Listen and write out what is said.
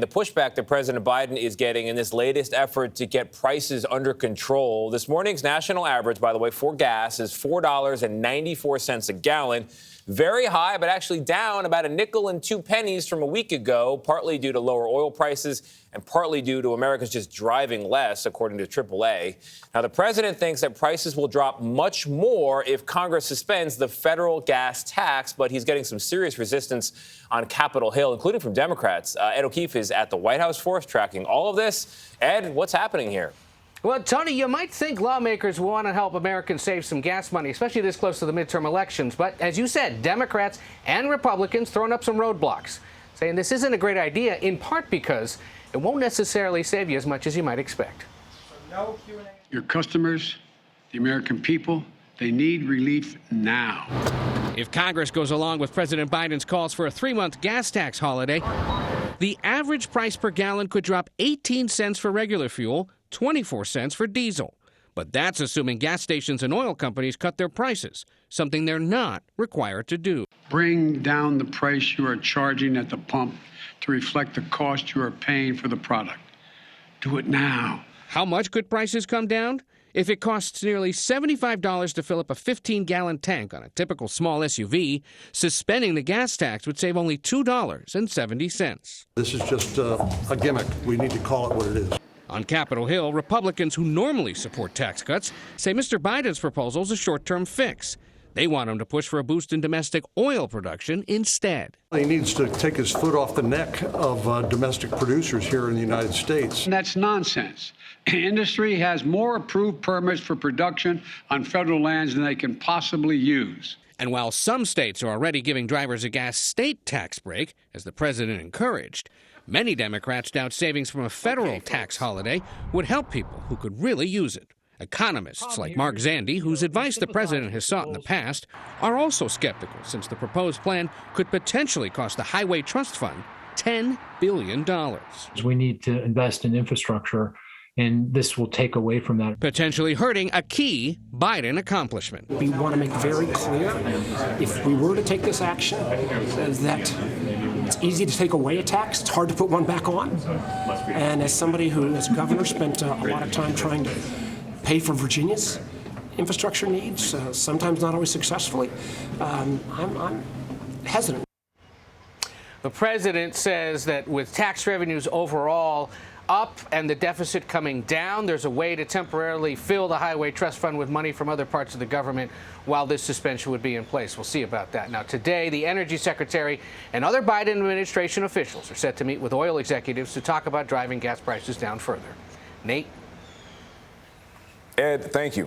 the pushback that President Biden is getting in this latest effort to get prices under control. This morning's national average, by the way, for gas is $4.94 a gallon. Very high, but actually down about a nickel and 2 pennies from a week ago, partly due to lower oil prices and partly due to Americans just driving less, according to AAA. Now, the president thinks that prices will drop much more if Congress suspends the federal gas tax, but he's getting some serious resistance on Capitol Hill, including from Democrats. Ed O'Keefe is at the White House for us, tracking all of this. Ed, what's happening here? Well, Tony, you might think lawmakers want to help Americans save some gas money, especially this close to the midterm elections. But as you said, Democrats and Republicans throwing up some roadblocks, saying this isn't a great idea, in part because it won't necessarily save you as much as you might expect. Your customers, the American people, they need relief now. If Congress goes along with President Biden's calls for a 3-month gas tax holiday, the average price per gallon could drop 18 cents for regular fuel, 24 cents for diesel. But that's assuming gas stations and oil companies cut their prices, something they're not required to do. Bring down the price you are charging at the pump to reflect the cost you are paying for the product. Do it now. How much could prices come down? If it costs nearly $75 to fill up a 15-gallon tank on a typical small SUV, suspending the gas tax would save only $2.70. This is just a gimmick. We need to call it what it is. On Capitol Hill, Republicans who normally support tax cuts say Mr. Biden's proposal is a short-term fix. They want him to push for a boost in domestic oil production instead. He needs to take his foot off the neck of domestic producers here in the United States. And that's nonsense. Industry has more approved permits for production on federal lands than they can possibly use. And while some states are already giving drivers a gas state tax break, as the president encouraged, many Democrats doubt savings from a federal tax holiday would help people who could really use it. Economists like Mark Zandi, whose advice the president has sought in the past, are also skeptical since the proposed plan could potentially cost the Highway Trust Fund $10 billion. We need to invest in infrastructure, and this will take away from that. Potentially hurting a key Biden accomplishment. We want to make very clear, if we were to take this action, that it's easy to take away a tax. It's hard to put one back on. And as somebody who, as governor, spent a lot of time trying to pay for Virginia's infrastructure needs, sometimes not always successfully, I'm hesitant. The president says that with tax revenues overall up and the deficit coming down, there's a way to temporarily fill the Highway Trust Fund with money from other parts of the government while this suspension would be in place. We'll see about that. Now, today, the Energy Secretary and other Biden administration officials are set to meet with oil executives to talk about driving gas prices down further. Nate? Ed, thank you.